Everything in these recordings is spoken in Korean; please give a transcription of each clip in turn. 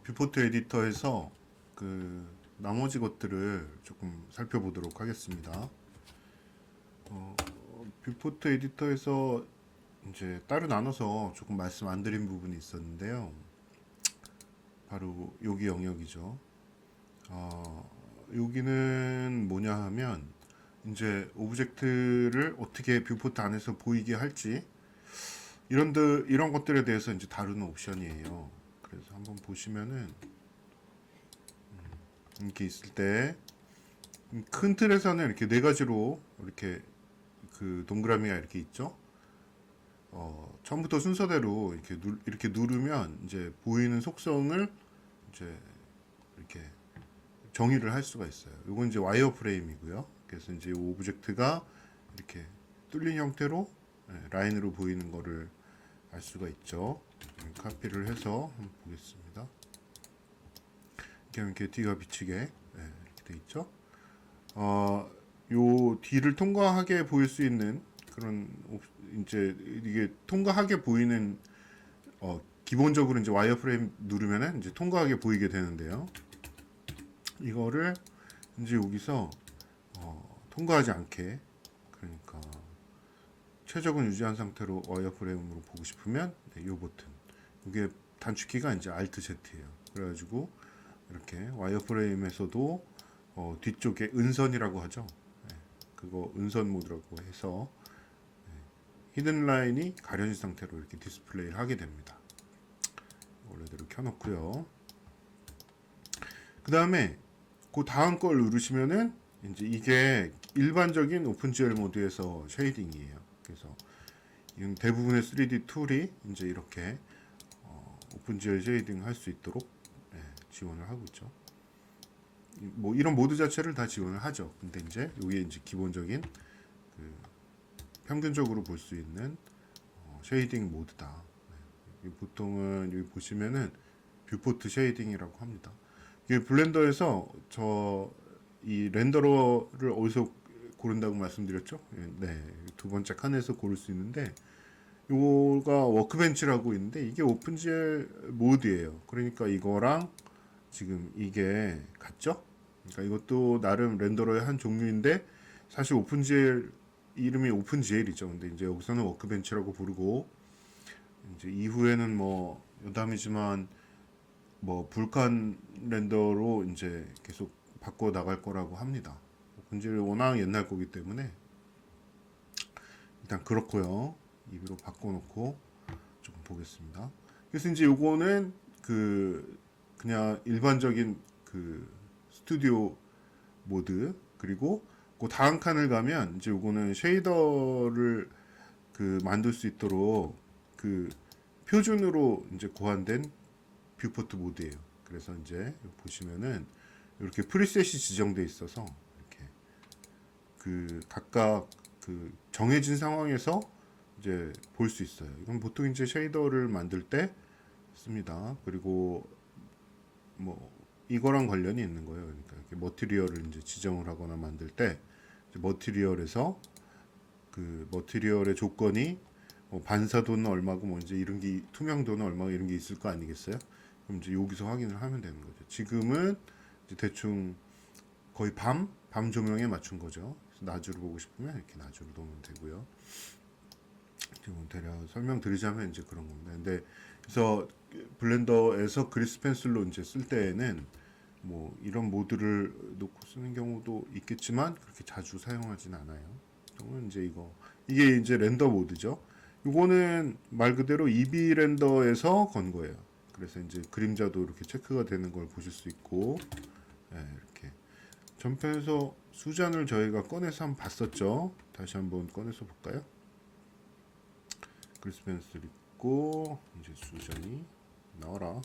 뷰포트 에디터에서 그 나머지 것들을 조금 살펴보도록 하겠습니다. 뷰포트 에디터에서 이제 따로 나눠서 조금 말씀 안 드린 부분이 있었는데요. 바로 여기 영역이죠. 여기는 뭐냐 하면 이제 오브젝트를 어떻게 뷰포트 안에서 보이게 할지 이런 것들에 대해서 이제 다루는 옵션이에요. 그래서 한번 보시면은 이렇게 있을 때 큰 틀에서는 이렇게 네 가지로 이렇게 그 동그라미가 이렇게 있죠. 처음부터 순서대로 이렇게 누르면 이제 보이는 속성을 이제 이렇게 정의를 할 수가 있어요. 이건 이제 와이어 프레임이고요. 그래서 이제 이 오브젝트가 이렇게 뚫린 형태로 라인으로 보이는 거를 알 수가 있죠. 카피를 해서 한번 보겠습니다. 이렇게 D가 비치게 이렇게 돼 있죠. 요 D를 통과하게 보일 수 있는 그런 이제 이게 통과하게 보이는 기본적으로 이제 와이어 프레임 누르면은 이제 통과하게 보이게 되는데요. 이거를 이제 여기서 통과하지 않게, 그러니까 최적은 유지한 상태로 와이어 프레임으로 보고 싶으면 이 버튼, 이게 단축키가 이제 Alt Z예요. 그래가지고 이렇게 와이어 프레임에서도 뒤쪽에 은선이라고 하죠. 그거 은선 모드라고 해서 히든 라인이 가려진 상태로 이렇게 디스플레이를 하게 됩니다. 원래대로 켜놓고요. 그 다음에 그 다음 걸 누르시면은 이제 이게 일반적인 오픈GL 모드에서 쉐이딩이에요. 그래서 대부분의 3D 툴이 이제 이렇게 오픈GL 쉐이딩 할 수 있도록 지원을 하고 있죠. 뭐 이런 모드 자체를 다 지원을 하죠. 근데 이제 이게 이제 기본적인 그 평균적으로 볼 수 있는 쉐이딩 모드다. 보통은 여기 보시면은 뷰포트 쉐이딩이라고 합니다. 이게 블렌더에서 이 렌더러를 어디서 고른다고 말씀드렸죠? 네, 두 번째 칸에서 고를 수 있는데 요거가 워크벤치라고 있는데 이게 오픈GL 모드예요. 그러니까 이거랑 지금 이게 같죠? 그러니까 이것도 나름 렌더러의 한 종류인데 사실 오픈GL 이름이 오픈GL이죠. 근데 이제 여기서는 워크벤치라고 부르고 이제 이후에는 뭐 여담이지만 뭐 불칸 렌더로 이제 계속 바꿔 나갈 거라고 합니다. 오픈GL 워낙 옛날 거기 때문에 일단 그렇고요. 이비로 바꿔놓고 조금 보겠습니다. 그래서 이제 요거는 그냥 일반적인 그 스튜디오 모드, 그리고 그 다음 칸을 가면 이제 요거는 쉐이더를 만들 수 있도록 그 표준으로 이제 고안된 뷰포트 모드예요. 그래서 이제 보시면은 이렇게 프리셋이 지정돼 있어서 이렇게 각각 정해진 상황에서 이제 볼 수 있어요. 이건 보통 이제 쉐이더를 만들 때 씁니다. 그리고 뭐 이거랑 관련이 있는 거예요. 그러니까 이렇게 머티리얼을 이제 지정을 하거나 만들 때 머티리얼에서 그 머티리얼의 조건이 뭐 반사도는 얼마고 뭐 이제 이런 게 투명도는 얼마고 이런 게 있을 거 아니겠어요? 그럼 이제 여기서 확인을 하면 되는 거죠. 지금은 이제 대충 거의 밤 조명에 맞춘 거죠. 그래서 낮으로 보고 싶으면 이렇게 낮으로 놓으면 되고요. 지금 대략 설명드리자면 이제 그런 겁니다. 근데 그래서 블렌더에서 그리스 펜슬로 이제 쓸 때에는 뭐 이런 모드를 놓고 쓰는 경우도 있겠지만 그렇게 자주 사용하진 않아요. 또는 이제 이게 이제 렌더 모드죠. 이거는 말 그대로 EB 렌더에서 건 거예요. 그래서 이제 그림자도 이렇게 체크가 되는 걸 보실 수 있고, 이렇게 전편에서 수잔을 저희가 꺼내서 한번 봤었죠. 다시 한번 꺼내서 볼까요? 그리스 펜슬 있고 이제 수잔이 나와라.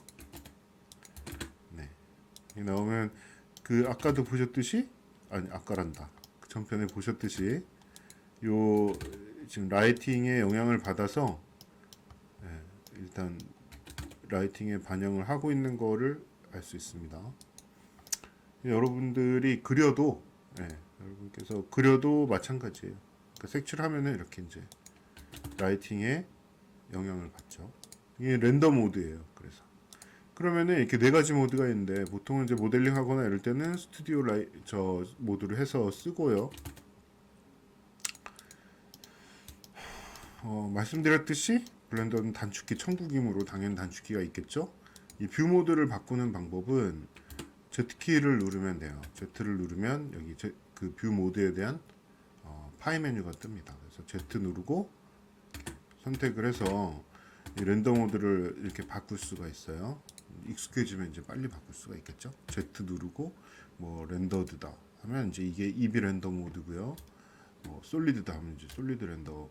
네, 나오면 아까도 보셨듯이 아까란다. 전편에 보셨듯이 요 지금 라이팅에 영향을 받아서 일단 라이팅에 반영을 하고 있는 거를 알 수 있습니다. 여러분들이 그려도 여러분께서 그려도 마찬가지예요. 그러니까 색칠하면은 이렇게 이제 라이팅에 영향을 받죠. 이게 렌더 모드예요. 그래서 그러면은 이렇게 네 가지 모드가 있는데 보통은 이제 모델링 하거나 이럴 때는 스튜디오 저 모드를 해서 쓰고요. 말씀드렸듯이 블렌더는 단축키 천국이므로 당연히 단축키가 있겠죠. 이 뷰 모드를 바꾸는 방법은 Z키를 누르면 돼요. Z를 누르면 여기 그 뷰 모드에 대한 파일 메뉴가 뜹니다. 그래서 Z 누르고 선택을 해서 이 렌더 모드를 이렇게 바꿀 수가 있어요. 익숙해지면 이제 빨리 바꿀 수가 있겠죠. Z 누르고 뭐 렌더드다 하면 이제 이게 EB 렌더 모드고요. 뭐 솔리드다 하면 이제 솔리드 렌더.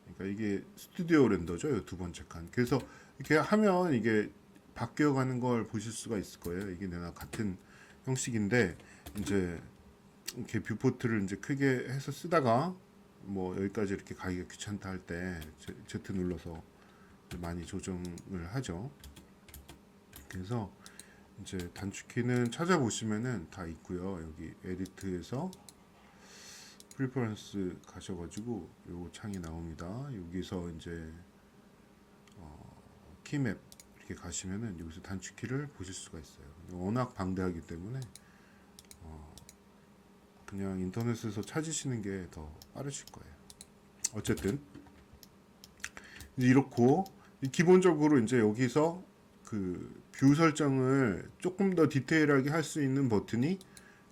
그러니까 이게 스튜디오 렌더죠. 이 두 번째 칸. 그래서 이렇게 하면 이게 바뀌어가는 걸 보실 수가 있을 거예요. 이게 내가 같은 형식인데 이제 이렇게 뷰포트를 이제 크게 해서 쓰다가 뭐 여기까지 이렇게 가기가 귀찮다 할 때 Z 눌러서 많이 조정을 하죠. 그래서 이제 단축키는 찾아보시면은 다 있고요. 여기 에디트에서 프리퍼런스 가셔가지고 요 창이 나옵니다. 여기서 이제 키맵 이렇게 가시면은 여기서 단축키를 보실 수가 있어요. 워낙 방대하기 때문에 그냥 인터넷에서 찾으시는 게 더 빠르실 거예요. 어쨌든 이제 이렇고 기본적으로 이제 여기서 그 뷰 설정을 조금 더 디테일하게 할 수 있는 버튼이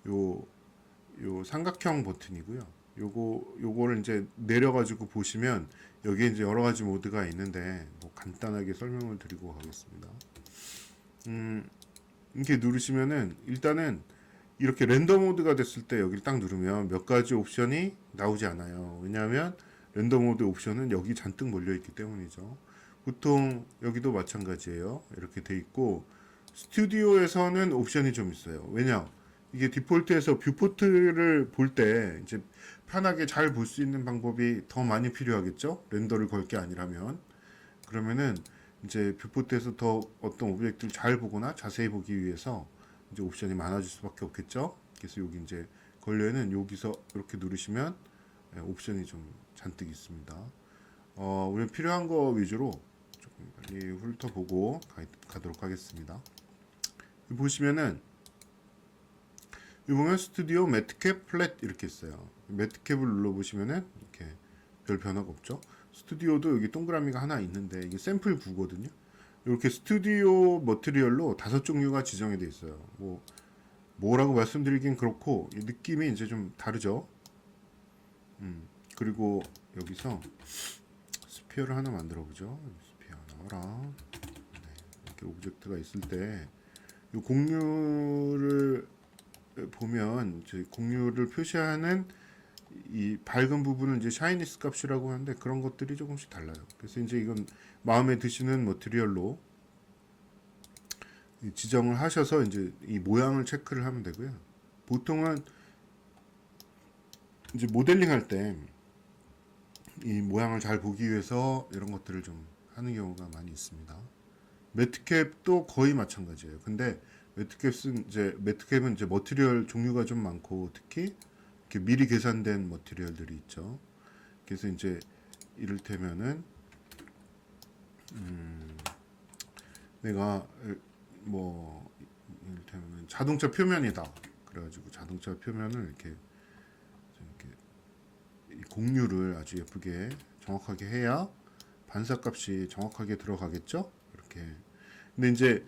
요 삼각형 버튼이고요. 요거를 이제 내려가지고 보시면 여기에 이제 여러 가지 모드가 있는데 뭐 간단하게 설명을 드리고 가겠습니다. 이렇게 누르시면은 일단은 이렇게 렌더 모드가 됐을 때 여기를 딱 누르면 몇 가지 옵션이 나오지 않아요. 왜냐하면 렌더 모드 옵션은 여기 잔뜩 몰려 있기 때문이죠. 보통 여기도 마찬가지예요. 이렇게 돼 있고 스튜디오에서는 옵션이 좀 있어요. 왜냐? 이게 디폴트에서 뷰포트를 볼 때 이제 편하게 잘 볼 수 있는 방법이 더 많이 필요하겠죠? 렌더를 걸 게 아니라면. 그러면은 이제 뷰포트에서 더 어떤 오브젝트를 잘 보거나 자세히 보기 위해서 이제 옵션이 많아질 수밖에 없겠죠? 그래서 여기 이제 걸려있는 여기서 이렇게 누르시면 옵션이 좀 잔뜩 있습니다. 우리 필요한 거 위주로 조금 빨리 훑어보고 가도록 하겠습니다. 보시면은 여기 보면 스튜디오 매트캡 플랫 이렇게 있어요. 매트캡을 눌러보시면은 이렇게 별 변화가 없죠. 스튜디오도 여기 동그라미가 하나 있는데 이게 샘플 9거든요. 이렇게 스튜디오 머티리얼로 5종류가 지정이 되어 있어요. 뭐라고 말씀드리긴 그렇고 느낌이 이제 좀 다르죠. 그리고 여기서 스피어를 하나 만들어 보죠. 스피어 나와라. 네, 이렇게 오브젝트가 있을 때 이 공유를 보면 이제 공유를 표시하는 이 밝은 부분은 이제 샤이니스 값이라고 하는데 그런 것들이 조금씩 달라요. 그래서 이제 이건 마음에 드시는 머티리얼로 지정을 하셔서 이제 이 모양을 체크를 하면 되고요. 보통은 이제 모델링 할 때 이 모양을 잘 보기 위해서 이런 것들을 좀 하는 경우가 많이 있습니다. 매트캡도 거의 마찬가지예요. 근데 매트캡은 이제 머티리얼 종류가 좀 많고 특히 이렇게 미리 계산된 머티리얼들이 있죠. 그래서 이제 이를테면은 내가 뭐 이를테면 자동차 표면이다. 그래가지고 자동차 표면을 이렇게 공유를 아주 예쁘게 정확하게 해야 반사값이 정확하게 들어가겠죠. 이렇게. 근데 이제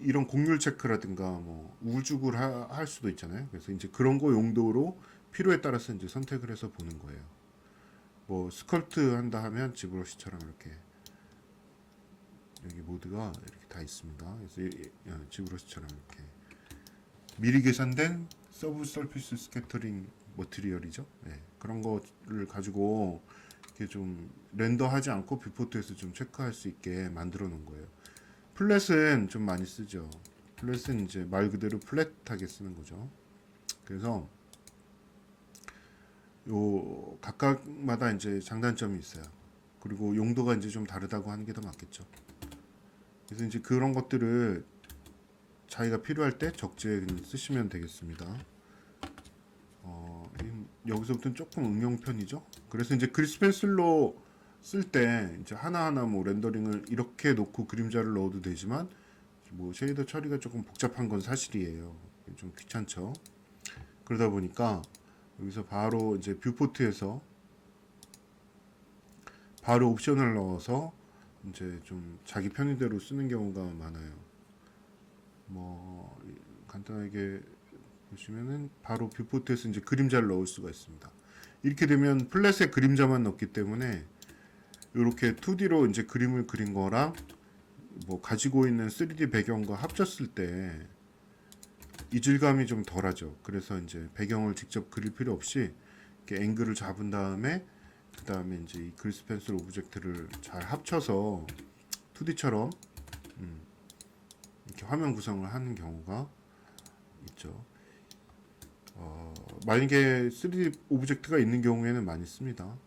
이런 공률 체크라든가 뭐 우울죽을 할 수도 있잖아요. 그래서 이제 그런 거 용도로 필요에 따라서 이제 선택을 해서 보는 거예요. 뭐 스컬프트 한다 하면 지브러시처럼 이렇게 여기 모드가 이렇게 다 있습니다. 그래서 지브러시처럼 이렇게 미리 계산된 서브 서피스 스캐터링 머티리얼이죠. 네, 그런 거를 가지고 이렇게 좀 렌더하지 않고 뷰포트에서 좀 체크할 수 있게 만들어 놓은 거예요. 플랫은 좀 많이 쓰죠. 플랫은 이제 말 그대로 플랫하게 쓰는 거죠. 그래서 요 각각마다 이제 장단점이 있어요. 그리고 용도가 이제 좀 다르다고 하는 게 더 맞겠죠. 그래서 이제 그런 것들을 자기가 필요할 때 적재에 쓰시면 되겠습니다. 여기서부터는 조금 응용편이죠. 그래서 이제 그리스 펜슬로 쓸 때 이제 하나하나 뭐 렌더링을 이렇게 놓고 그림자를 넣어도 되지만 뭐 쉐이더 처리가 조금 복잡한 건 사실이에요. 좀 귀찮죠. 그러다 보니까 여기서 바로 이제 뷰포트에서 바로 옵션을 넣어서 이제 좀 자기 편의대로 쓰는 경우가 많아요. 뭐 간단하게 보시면은 바로 뷰포트에서 이제 그림자를 넣을 수가 있습니다. 이렇게 되면 플랫에 그림자만 넣기 때문에 이렇게 2D로 이제 그림을 그린 거랑 뭐 가지고 있는 3D 배경과 합쳤을 때 이질감이 좀 덜하죠. 그래서 이제 배경을 직접 그릴 필요 없이 이렇게 앵글을 잡은 다음에 그 다음에 이제 이 그리스 펜슬 오브젝트를 잘 합쳐서 2D처럼 이렇게 화면 구성을 하는 경우가 있죠. 만약에 3D 오브젝트가 있는 경우에는 많이 씁니다.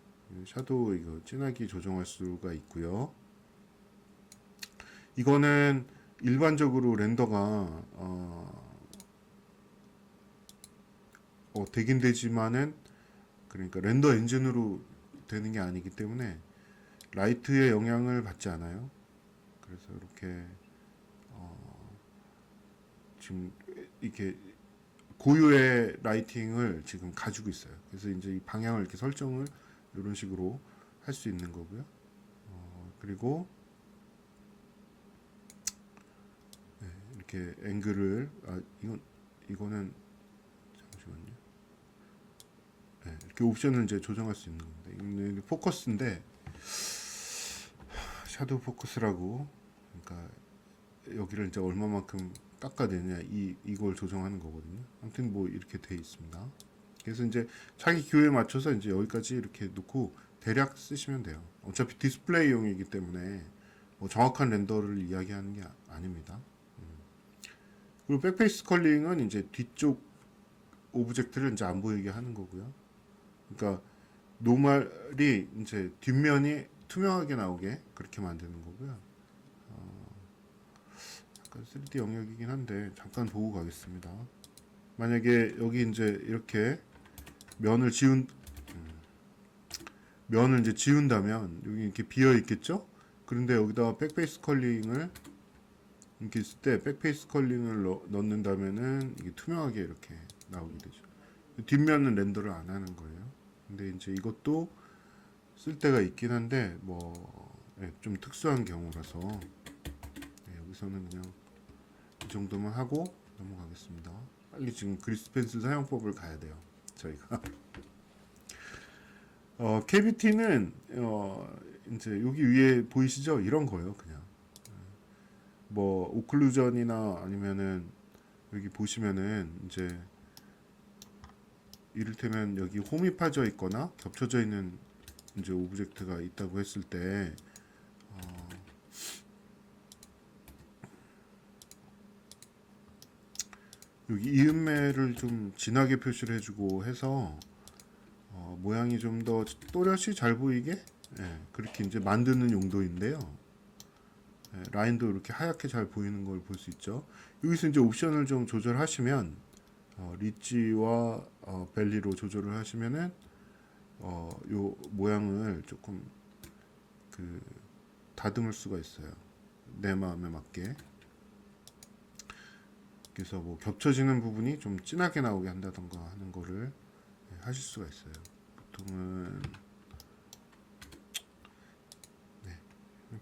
샤도우 이거 진하게 조정할 수가 있고요. 이거는 일반적으로 렌더가 되긴 되지만은 그러니까 렌더 엔진으로 되는 게 아니기 때문에 라이트의 영향을 받지 않아요. 그래서 이렇게 지금 이렇게 고유의 라이팅을 지금 가지고 있어요. 그래서 이제 이 방향을 이렇게 설정을 이런 식으로 할 수 있는 거고요. 그리고 이렇게 앵글을 이거는 잠시만요. 네, 이렇게 옵션을 이제 조정할 수 있는 겁니다. 이거는 포커스인데 샤도우 포커스라고 그러니까 여기를 이제 얼마만큼 깎아내냐 이걸 조정하는 거거든요. 아무튼 뭐 이렇게 돼 있습니다. 그래서 이제 자기 기호에 맞춰서 이제 여기까지 이렇게 놓고 대략 쓰시면 돼요. 어차피 디스플레이용이기 때문에 뭐 정확한 렌더를 이야기하는 게 아닙니다. 그리고 백페이스 컬링은 이제 뒤쪽 오브젝트를 이제 안 보이게 하는 거고요. 그러니까 노멀이 이제 뒷면이 투명하게 나오게 그렇게 만드는 거고요. 약간 3D 영역이긴 한데 잠깐 보고 가겠습니다. 만약에 여기 이제 이렇게 면을 지운 면을 이제 지운다면 여기 이렇게 비어 있겠죠? 그런데 여기다가 백페이스 컬링을 이렇게 있을 때 백페이스 컬링을 넣는다면은 이게 투명하게 이렇게 나오게 되죠. 뒷면은 렌더를 안 하는 거예요. 근데 이제 이것도 쓸 때가 있긴 한데 좀 특수한 경우라서 여기서는 그냥 이 정도만 하고 넘어가겠습니다. 빨리 지금 그리스 펜슬 사용법을 가야 돼요. 저희가 KBT는 이제 여기 위에 보이시죠? 이런 거예요. 그냥 뭐 오클루전이나 아니면은 여기 보시면은 이제 이를테면 여기 홈이 파져 있거나 겹쳐져 있는 이제 오브젝트가 있다고 했을 때 여기 이음매를 좀 진하게 표시를 해주고 해서 모양이 좀 더 또렷이 잘 보이게 그렇게 이제 만드는 용도인데요. 라인도 이렇게 하얗게 잘 보이는 걸 볼 수 있죠. 여기서 이제 옵션을 좀 조절하시면 리치와 벨리로 조절을 하시면은 요 모양을 조금 그 다듬을 수가 있어요. 내 마음에 맞게. 그래서 뭐 겹쳐지는 부분이 좀 진하게 나오게 한다던가 하는 거를 하실 수가 있어요. 보통은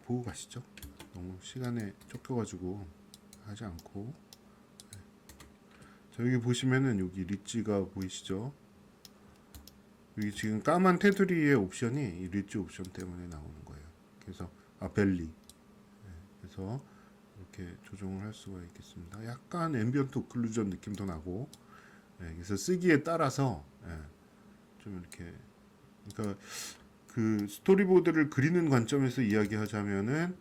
보고 가시죠. 너무 시간에 쫓겨가지고 하지 않고. 자, 여기 보시면은 여기 리치가 보이시죠? 여기 지금 까만 테두리의 옵션이 이 리치 옵션 때문에 나오는 거예요. 그래서 벨리. 그래서 이렇게 조정을 할 수가 있겠습니다. 약간 앰비언트 오클루전 느낌도 나고. 그래서 쓰기에 따라서 좀 이렇게 그러니까 그 스토리보드를 그리는 관점에서 이야기하자면은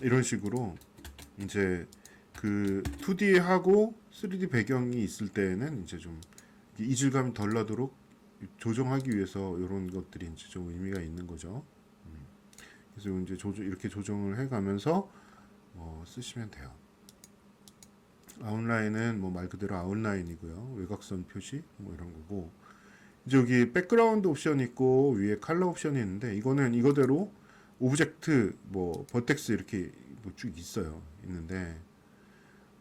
이런 식으로 이제 그 2D하고 3D 배경이 있을 때에는 이제 좀 이질감이 덜 나도록 조정하기 위해서 이런 것들이 이제 좀 의미가 있는 거죠. 그래서 이제 이렇게 조정을 해가면서 쓰시면 돼요. 아웃라인은 뭐 말 그대로 아웃라인이고요. 외곽선 표시 뭐 이런 거고. 이제 여기 백그라운드 옵션 있고 위에 컬러 옵션이 있는데 이거는 이거대로 오브젝트 뭐 버텍스 이렇게 뭐 쭉 있어요. 있는데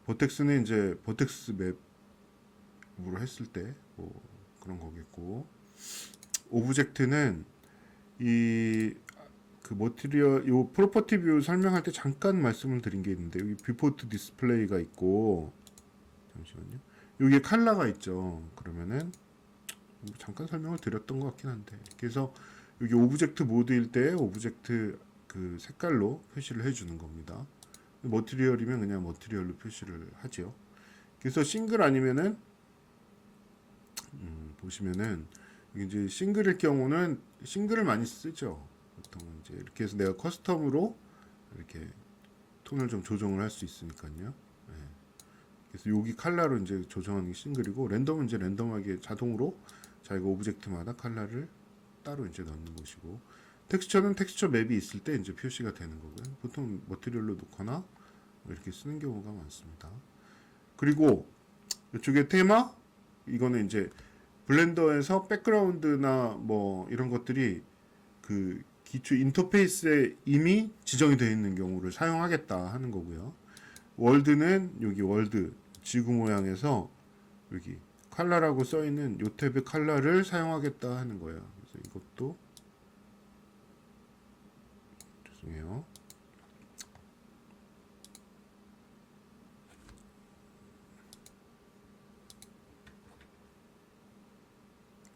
버텍스는 이제 버텍스 맵으로 했을 때 뭐 그런 거겠고, 오브젝트는 이 그 머티리얼 요 프로퍼티 뷰 설명할 때 잠깐 말씀을 드린 게 있는데 여기 뷰포트 디스플레이가 있고, 잠시만요. 여기에 컬러가 있죠. 그러면은 잠깐 설명을 드렸던 것 같긴 한데, 그래서 여기 오브젝트 모드일 때 오브젝트 그 색깔로 표시를 해주는 겁니다. 머티리얼이면 그냥 머티리얼로 표시를 하죠. 그래서 싱글 아니면은 보시면은 이제 싱글일 경우는 싱글을 많이 쓰죠. 보통 이제 이렇게 해서 내가 커스텀으로 이렇게 톤을 좀 조정을 할 수 있으니까요. 예. 그래서 여기 컬러로 이제 조정하는 게 싱글이고, 랜덤은 이제 랜덤하게 자동으로 자기가 오브젝트마다 컬러를 따로 이제 넣는 것이고, 텍스처는 텍스처 맵이 있을 때 이제 표시가 되는 거고요. 보통 머티리얼로 놓거나 이렇게 쓰는 경우가 많습니다. 그리고 이쪽에 테마, 이거는 이제 블렌더에서 백그라운드나 뭐 이런 것들이 그 기초 인터페이스에 이미 지정이 되어 있는 경우를 사용하겠다 하는 거고요. 월드는 여기 월드 지구 모양에서 여기 컬러라고 써 있는 요 탭의 컬러를 사용하겠다 하는 거예요. 그래서 이것도 죄송해요.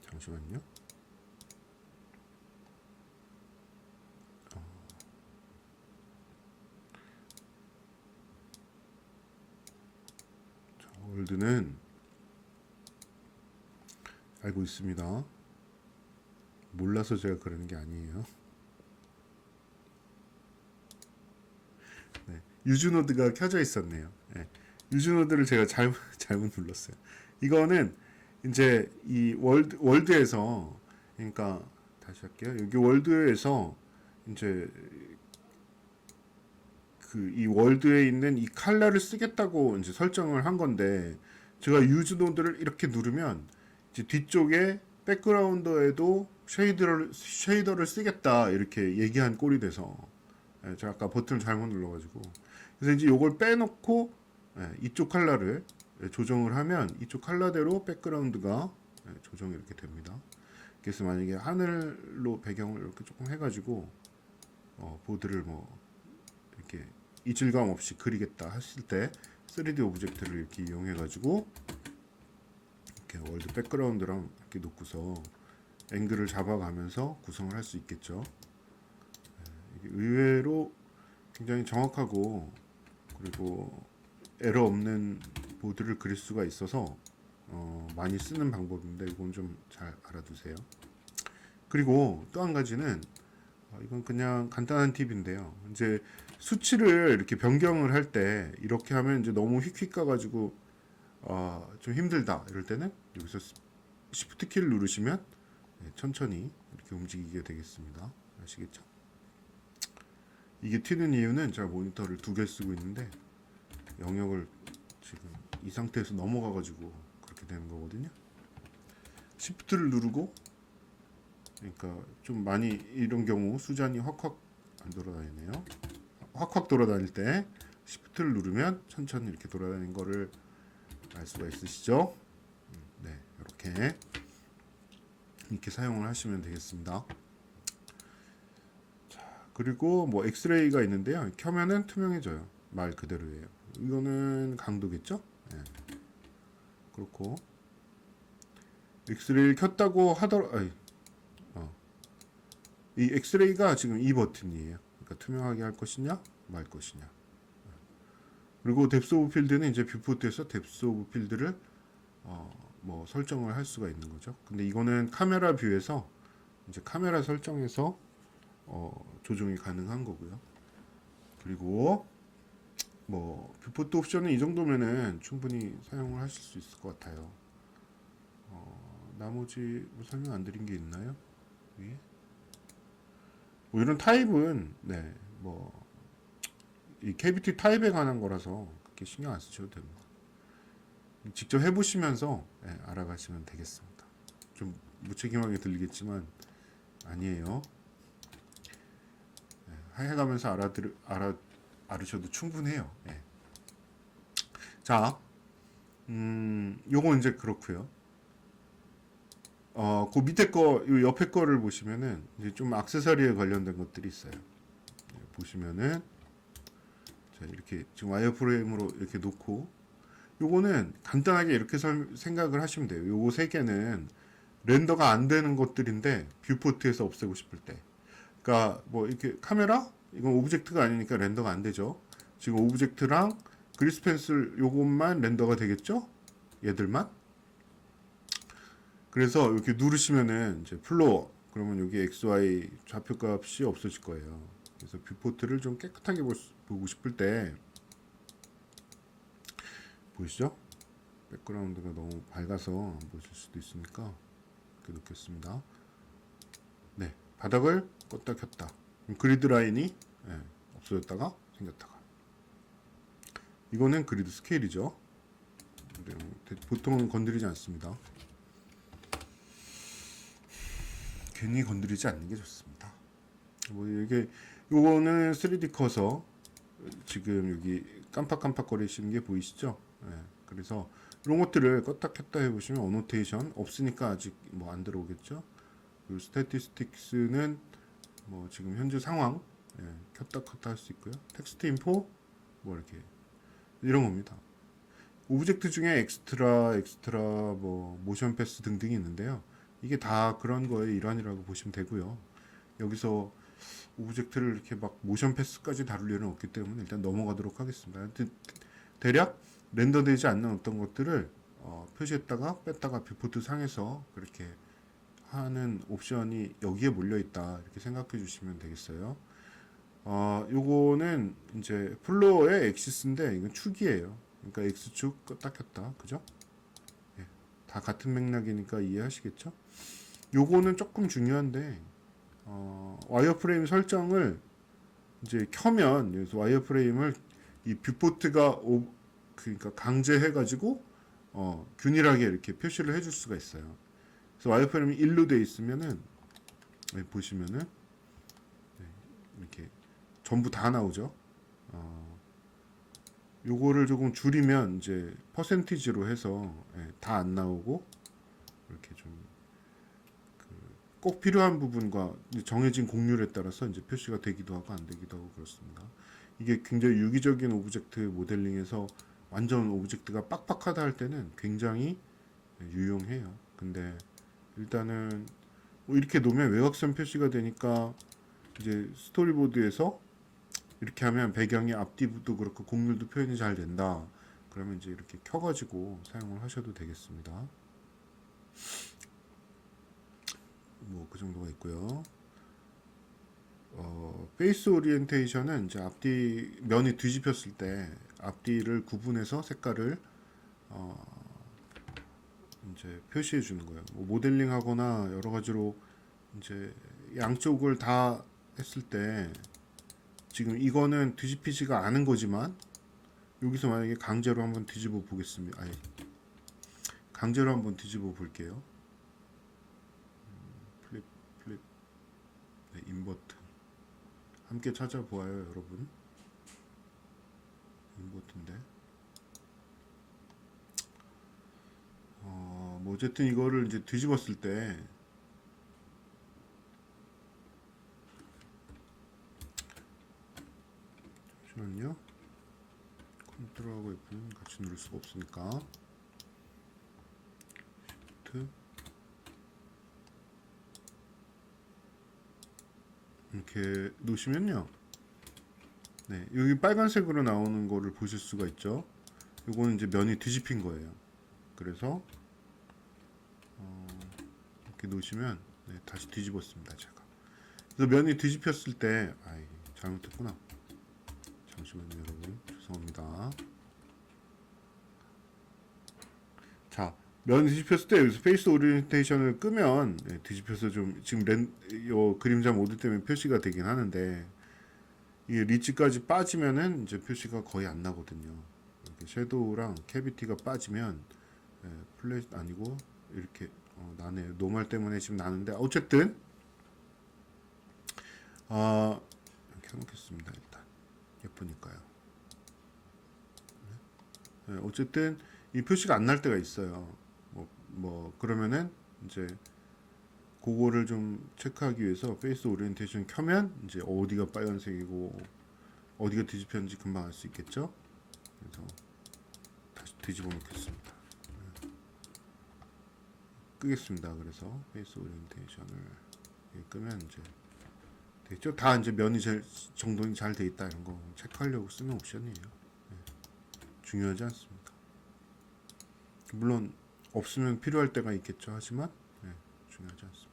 잠시만요. 월드는 알고 있습니다. 몰라서 제가 그러는 게 아니에요. 네, 유즈노드가 켜져 있었네요. 네, 유즈노드를 제가 잘못 눌렀어요. 이거는 이제 이 월드에서, 그러니까 다시 할게요. 여기 월드에서 이제 그 이 월드에 있는 이 컬러를 쓰겠다고 이제 설정을 한 건데, 제가 유즈 노드를 이렇게 누르면 이제 뒤쪽에 백그라운드에도 쉐이더를 쓰겠다 이렇게 얘기한 꼴이 돼서, 예, 제가 아까 버튼을 잘못 눌러가지고, 그래서 이제 이걸 빼놓고 이쪽 컬러를 조정을 하면 이쪽 컬러대로 백그라운드가 조정이 이렇게 됩니다. 그래서 만약에 하늘로 배경을 이렇게 조금 해가지고 보드를 뭐 이렇게 이질감 없이 그리겠다 하실 때 3D 오브젝트를 이렇게 이용해 가지고 이렇게 월드 백그라운드랑 이렇게 놓고서 앵글을 잡아가면서 구성을 할 수 있겠죠. 이게 의외로 굉장히 정확하고 그리고 에러 없는 보드를 그릴 수가 있어서 많이 쓰는 방법인데, 이건 좀 잘 알아두세요. 그리고 또 한 가지는 이건 그냥 간단한 팁인데요. 이제 수치를 이렇게 변경을 할 때 이렇게 하면 이제 너무 휙휙 가가지고 좀 힘들다 이럴 때는 여기서 Shift 키를 누르시면 천천히 이렇게 움직이게 되겠습니다. 아시겠죠? 이게 튀는 이유는 제가 모니터를 2개 쓰고 있는데 영역을 지금 이 상태에서 넘어가가지고 그렇게 되는 거거든요. Shift를 누르고, 그러니까 좀 많이 이런 경우 수잔이 확확 안 돌아다니네요. 확확 돌아다닐 때 Shift를 누르면 천천히 이렇게 돌아다니는 거를 알 수가 있으시죠? 네, 이렇게 사용을 하시면 되겠습니다. 자, 그리고 뭐 엑스레이가 있는데요. 켜면은 투명해져요. 말 그대로예요. 이거는 강도겠죠? 네. 그렇고 엑스레이를 켰다고 이 엑스레이가 지금 이 버튼이에요. 그러니까 투명하게 할 것이냐 말 것이냐. 그리고 뎁스 오브 필드는 이제 뷰포트에서 뎁스 오브 필드를 뭐 설정을 할 수가 있는 거죠. 근데 이거는 카메라 뷰에서 이제 카메라 설정에서 조정이 가능한 거고요. 그리고 뭐 뷰포트 옵션은 이 정도면은 충분히 사용을 하실 수 있을 것 같아요. 나머지 뭐 설명 안 드린 게 있나요? 위에? 뭐 이런 타입은 뭐 이 KBT 타입에 관한 거라서 그렇게 신경 안 쓰셔도 됩니다. 직접 해보시면서 알아가시면 되겠습니다. 좀 무책임하게 들리겠지만 아니에요. 해가면서 알으셔도 충분해요. 예. 자, 요건 이제 그렇고요. 그 밑에 거, 요 옆에 거를 보시면은 이제 좀 액세서리에 관련된 것들이 있어요. 보시면은 자, 이렇게 지금 와이어프레임으로 이렇게 놓고 요거는 간단하게 이렇게 생각을 하시면 돼요. 요거 세 개는 렌더가 안 되는 것들인데 뷰포트에서 없애고 싶을 때, 그러니까 뭐 이렇게 카메라 이건 오브젝트가 아니니까 렌더가 안 되죠. 지금 오브젝트랑 그리스 펜슬 요것만 렌더가 되겠죠? 얘들만. 그래서 이렇게 누르시면은 이제 플로어 그러면 여기 XY 좌표값이 없어질 거예요. 그래서 뷰포트를 좀 깨끗하게 보고 싶을 때 보이시죠? 백그라운드가 너무 밝아서 안 보실 수도 있으니까 이렇게 놓겠습니다. 네, 바닥을 껐다 켰다. 그리드 라인이 없어졌다가 생겼다가. 이거는 그리드 스케일이죠. 보통은 건드리지 않습니다. 괜히 건드리지 않는 게 좋습니다. 뭐 이게 요거는 3D 커서 지금 여기 깜빡깜빡거리시는 게 보이시죠? 그래서 이런 것들을 껐다 켰다 해보시면 어노테이션 없으니까 아직 뭐 안 들어오겠죠? 그리고 스태티스틱스는 뭐 지금 현재 상황 켰다 켰다 할 수 있고요. 텍스트 인포 뭐 이렇게 이런 겁니다. 오브젝트 중에 엑스트라 뭐 모션 패스 등등이 있는데요. 이게 다 그런 거의 일환이라고 보시면 되고요. 여기서 오브젝트를 이렇게 막 모션 패스까지 다룰 일은 없기 때문에 일단 넘어가도록 하겠습니다. 대략 렌더되지 않는 어떤 것들을 표시했다가 뺐다가 뷰포트 상에서 그렇게 하는 옵션이 여기에 몰려 있다 이렇게 생각해 주시면 되겠어요. 요거는 이제 플로어의 엑시스인데 이건 축이에요. 그러니까 X축 껐다 켰다, 그죠? 예, 다 같은 맥락이니까 이해하시겠죠? 요거는 조금 중요한데 와이어프레임 설정을 이제 켜면 여기서 와이어프레임을 이 뷰포트가 그러니까 강제해가지고 균일하게 이렇게 표시를 해줄 수가 있어요. 그래서 와이어프레임이 1로 돼 있으면은 보시면은 이렇게 전부 다 나오죠. 요거를 조금 줄이면 이제 퍼센티지로 해서 다 안 나오고 이렇게 좀 꼭 필요한 부분과 정해진 곡률에 따라서 이제 표시가 되기도 하고 안 되기도 하고 그렇습니다. 이게 굉장히 유기적인 오브젝트 모델링에서 완전 오브젝트가 빡빡하다 할 때는 굉장히 유용해요. 근데 일단은 뭐 이렇게 놓으면 외곽선 표시가 되니까 이제 스토리보드에서 이렇게 하면 배경이 앞뒤도 그렇고 곡률도 표현이 잘 된다. 그러면 이제 이렇게 켜가지고 사용을 하셔도 되겠습니다. 뭐 그 정도가 있고요. 페이스 오리엔테이션은 이제 앞뒤 면이 뒤집혔을 때 앞뒤를 구분해서 색깔을 이제 표시해 주는 거예요. 뭐 모델링하거나 여러 가지로 이제 양쪽을 다 했을 때 지금 이거는 뒤집히지가 않은 거지만 여기서 만약에 강제로 한번 뒤집어 보겠습니다. 강제로 한번 뒤집어 볼게요. 플립 인버트 함께 찾아보아요, 여러분. 인버트인데 뭐 어쨌든 이거를 이제 뒤집었을 때 잠시만요. 컨트롤하고 F는 같이 누를 수가 없으니까 Shift 이렇게 놓으시면요. 네, 여기 빨간색으로 나오는 거를 보실 수가 있죠. 요거는 이제 면이 뒤집힌 거예요. 그래서 이렇게 놓으시면 다시 뒤집었습니다, 제가. 그래서 면이 뒤집혔을 때 잘못했구나. 잠시만요, 여러분. 죄송합니다. 자, 면 뒤집혔을 때 여기서 페이스 오리엔테이션을 끄면 뒤집혀서 좀 지금 그림자 모드 때문에 표시가 되긴 하는데 이게 리치까지 빠지면은 이제 표시가 거의 안 나거든요. 이렇게 섀도우랑 캐비티가 빠지면 플랫 아니고 이렇게 나네요. 노멀 때문에 지금 나는데 어쨌든 켜놓겠습니다. 일단 예쁘니까요. 어쨌든 이 표시가 안 날 때가 있어요. 뭐 그러면은 이제 그거를 좀 체크하기 위해서 페이스 오리엔테이션 켜면 이제 어디가 빨간색이고 어디가 뒤집혔는지 금방 알 수 있겠죠. 그래서 다시 뒤집어 놓겠습니다. 끄겠습니다. 그래서 페이스 오리엔테이션을 끄면 이제 되겠죠. 다 이제 면이 제일 정돈이 잘 돼 있다 이런 거 체크하려고 쓰는 옵션이에요. 중요하지 않습니다. 물론 없으면 필요할 때가 있겠죠. 하지만 중요하지 않습니다.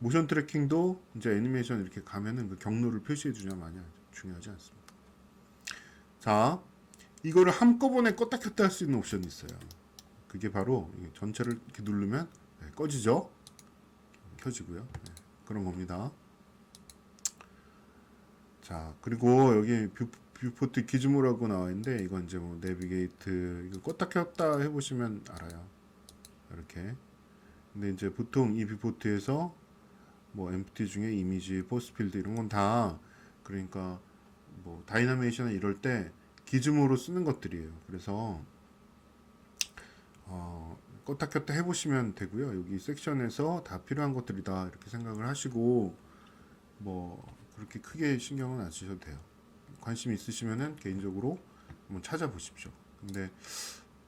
모션 트래킹도 이제 애니메이션 이렇게 가면은 그 경로를 표시해 주냐 마냐 중요하지 않습니다. 자, 이거를 한꺼번에 껐다 켰다 할 수 있는 옵션이 있어요. 그게 바로 전체를 이렇게 누르면 꺼지죠. 켜지고요. 그런 겁니다. 자, 그리고 여기 뷰포트 기즈모라고 나와 있는데 이건 이제 뭐 내비게이트 이거 껐다 켰다 해보시면 알아요. 이렇게. 근데 이제 보통 이 뷰포트에서 뭐 엠프티 중에 이미지, 포스필드 이런 건 다 그러니까 뭐 다이나메이션이나 이럴 때 기즈모로 쓰는 것들이에요. 그래서 껐다 켰다 해보시면 되고요. 여기 섹션에서 다 필요한 것들이다 이렇게 생각을 하시고 뭐 그렇게 크게 신경은 안 쓰셔도 돼요. 관심 있으시면은 개인적으로 한번 찾아보십시오. 근데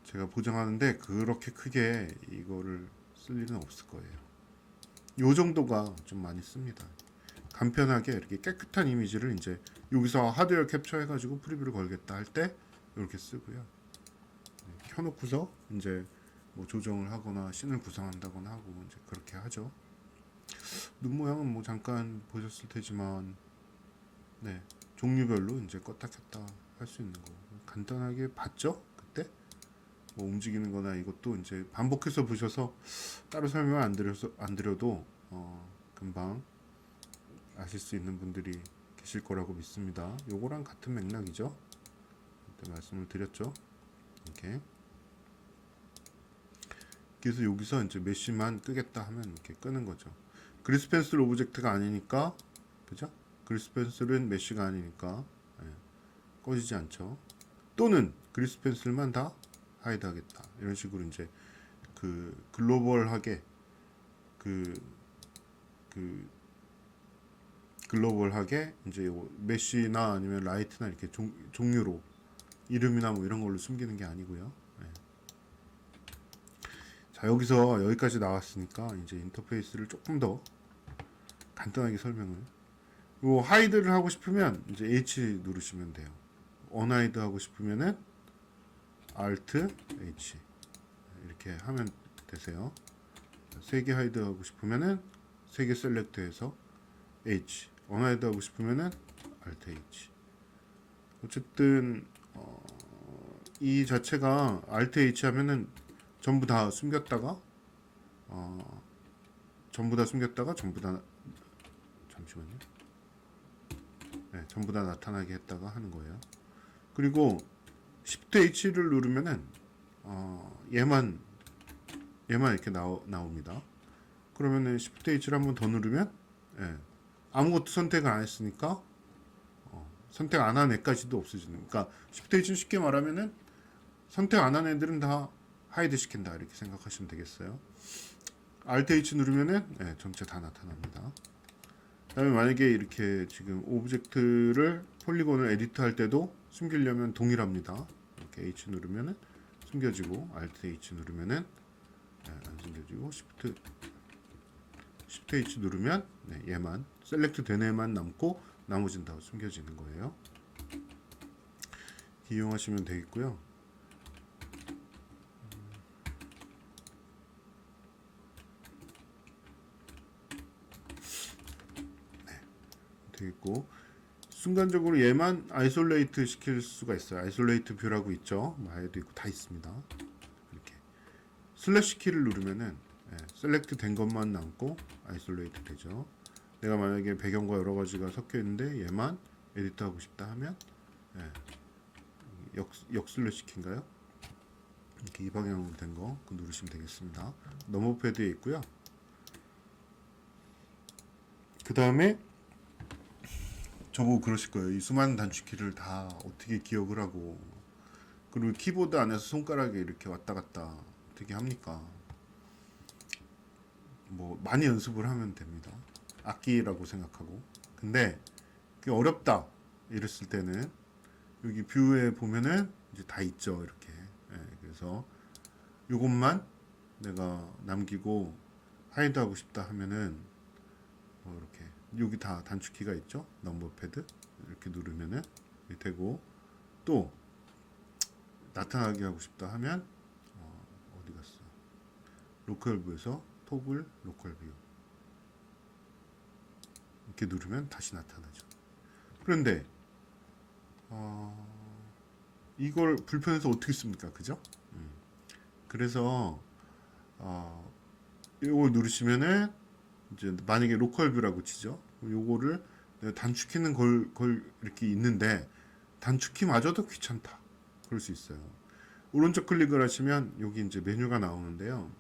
제가 보장하는데 그렇게 크게 이거를 쓸 일은 없을 거예요. 요 정도가 좀 많이 씁니다. 간편하게 이렇게 깨끗한 이미지를 이제 여기서 하드웨어 캡처 해가지고 프리뷰를 걸겠다 할 때 이렇게 쓰고요. 켜놓고서 이제 뭐 조정을 하거나 씬을 구성한다거나 하고 이제 그렇게 하죠. 눈 모양은 뭐 잠깐 보셨을 테지만 종류별로 이제 껐다 켰다 할 수 있는 거 간단하게 봤죠? 그때 뭐 움직이는 거나 이것도 이제 반복해서 보셔서 따로 설명을 안 드려도 금방 아실 수 있는 분들이 계실 거라고 믿습니다. 요거랑 같은 맥락이죠. 그때 말씀을 드렸죠. 이렇게. 그래서 여기서 이제 메쉬만 끄겠다 하면 이렇게 끄는 거죠. 그리스 펜슬 오브젝트가 아니니까, 그죠? 그리스 펜슬은 메쉬가 아니니까 꺼지지 않죠. 또는 그리스 펜슬만 다 하이드 하겠다. 이런 식으로 이제 그 글로벌하게 글로벌하게 이제 메쉬나 아니면 라이트나 이렇게 종류로 이름이나 뭐 이런 걸로 숨기는 게 아니고요. 자, 여기서 여기까지 나왔으니까 이제 인터페이스를 조금 더 간단하게 설명을. 요 하이드를 하고 싶으면 이제 H 누르시면 돼요. 언하이드 하고 싶으면은 Alt H 이렇게 하면 되세요. 세 개 하이드 하고 싶으면은 세 개 셀렉트해서 H. 언하이드 하고 싶으면은 Alt H. 어쨌든 이 자체가 Alt H 하면은 전부 다 숨겼다가 전부 다 잠시만요. 전부 다 나타나게 했다가 하는 거예요. 그리고 Shift H를 누르면은 얘만 이렇게 나옵니다. 그러면은 Shift H를 한번 더 누르면 아무것도 선택을 안 했으니까 선택 안 한 애까지도 없어지는. 그러니까 Shift H는 쉽게 말하면은 선택 안 한 애들은 다 하이드 시킨다 이렇게 생각하시면 되겠어요. Alt H 누르면은 전체 다 나타납니다. 그다음에 만약에 이렇게 지금 오브젝트를 폴리곤을 에디트 할 때도 숨기려면 동일합니다. 이렇게 H 누르면은 숨겨지고 Alt H 누르면은 안 숨겨지고 Shift H 누르면 얘만 셀렉트 된 애만 남고 나머지는 다 숨겨지는 거예요. 이용하시면 되겠고요. 되겠고 순간적으로 얘만 아이솔레이트 시킬 수가 있어요. 아이솔레이트 뷰라고 있죠. 마에도 있고 다 있습니다. 이렇게 슬래시 키를 누르면은 셀렉트 된 것만 남고 아이솔레이트 되죠. 내가 만약에 배경과 여러 가지가 섞여 있는데 얘만 에디터 하고 싶다 하면 역슬래시 키인가요? 이렇게 이 방향으로 된 거 누르시면 되겠습니다. 넘버패드에 있고요. 그 다음에 저보고 그러실 거예요. 이 수많은 단축키를 다 어떻게 기억을 하고, 그리고 키보드 안에서 손가락에 이렇게 왔다 갔다 어떻게 합니까? 뭐 많이 연습을 하면 됩니다. 악기라고 생각하고. 근데 그게 어렵다 이랬을 때는 여기 뷰에 보면은 이제 다 있죠. 이렇게. 그래서 이것만 내가 남기고 하이드 하고 싶다 하면은 뭐 이렇게 여기 다 단축키가 있죠. 넘버패드 이렇게 누르면은 되고, 또 나타나게 하고 싶다 하면 어디 갔어? 로컬 뷰에서 토글 로컬 뷰 이렇게 누르면 다시 나타나죠. 그런데 이걸 불편해서 어떻게 씁니까? 그죠? 그래서 이걸 누르시면은 이제 만약에 로컬 뷰라고 치죠. 요거를 단축키는 걸 이렇게 있는데 단축키마저도 귀찮다. 그럴 수 있어요. 오른쪽 클릭을 하시면 여기 이제 메뉴가 나오는데요.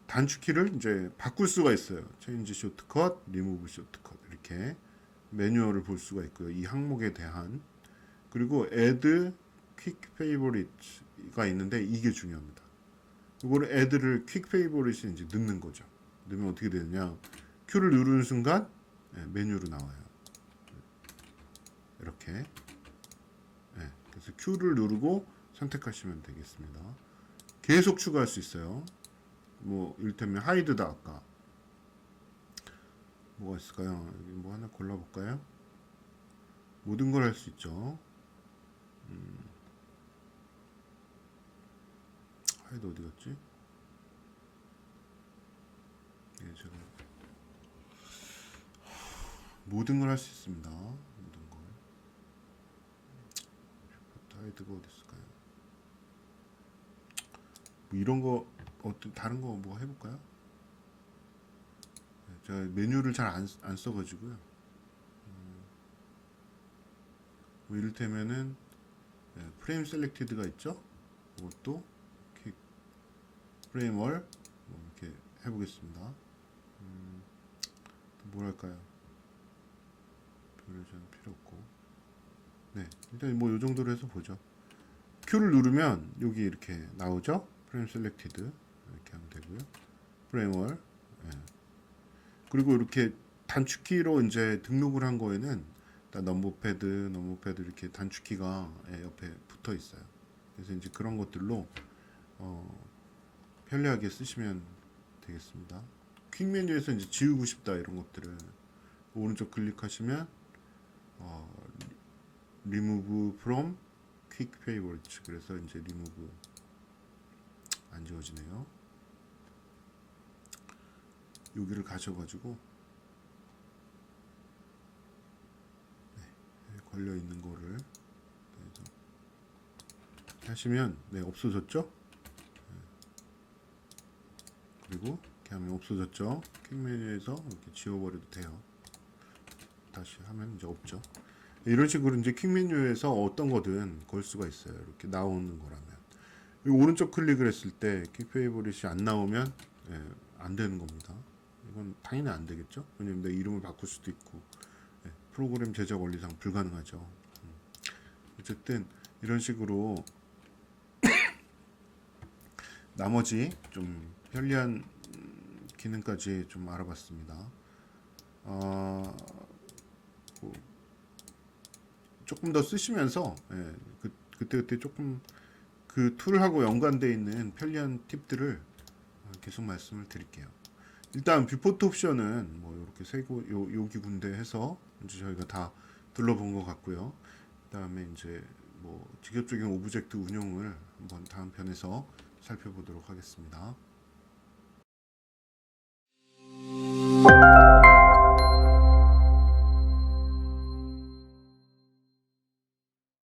단축키를 이제 바꿀 수가 있어요. 체인지 쇼트컷, 리무브 쇼트컷 이렇게 매뉴얼을 볼 수가 있고요. 이 항목에 대한. 그리고 add quick favorite가 있는데 이게 중요합니다. 이거를 add를 quick favorite에 이제 넣는 거죠. 넣으면 어떻게 되느냐? Q를 누르는 순간 메뉴로 나와요. 이렇게. 그래서 Q를 누르고 선택하시면 되겠습니다. 계속 추가할 수 있어요. 뭐 이를테면 하이드다. 아까 뭐가 있을까요? 여기 뭐 하나 골라볼까요? 모든 걸 할 수 있죠. 하이드 어디 갔지? 제가 모든 걸 할 수 있습니다. 모든 걸. 하이드가 어디 있을까요? 뭐 이런 거 다른 거 뭐 해볼까요? 제가 메뉴를 잘 안 써가지고요. 뭐 이를테면은 프레임 셀렉티드가 있죠. 이것도 프레임 월 이렇게 해보겠습니다. 뭘 할까요? 별로 좀 필요 없고. 네, 일단 뭐 이 정도로 해서 보죠. Q를 누르면 여기 이렇게 나오죠. 프레임 셀렉티드 이렇게 하면 되고요. 프레임 월. 그리고 이렇게 단축키로 이제 등록을 한 거에는 넘버패드 이렇게 단축키가 옆에 붙어 있어요. 그래서 이제 그런 것들로 편리하게 쓰시면 되겠습니다. 퀵 메뉴에서 이제 지우고 싶다 이런 것들을 오른쪽 클릭하시면 remove from quick favorites, 그래서 이제 remove 안 지워지네요. 여기를 가셔가지고 걸려 있는 거를 하시면 없어졌죠. 그리고 이렇게 하면 없어졌죠. 퀵 메뉴에서 이렇게 지워버려도 돼요. 다시 하면 이제 없죠. 이런 식으로 이제 퀵 메뉴에서 어떤 거든 걸 수가 있어요. 이렇게 나오는 거라면. 오른쪽 클릭을 했을 때 퀵 페이보릿이 안 나오면 안 되는 겁니다. 이건 당연히 안 되겠죠. 왜냐면 내 이름을 바꿀 수도 있고 프로그램 제작 원리상 불가능하죠. 어쨌든 이런 식으로 나머지 좀 편리한 기능까지 좀 알아봤습니다. 조금 더 쓰시면서 그때 조금 그 툴하고 연관되어 있는 편리한 팁들을 계속 말씀을 드릴게요. 일단 뷰포트 옵션은 뭐 이렇게 세고 여기 군데 해서 이제 저희가 다 둘러본 것 같고요. 그다음에 이제 뭐 직접적인 오브젝트 운용을 한번 다음 편에서 살펴보도록 하겠습니다.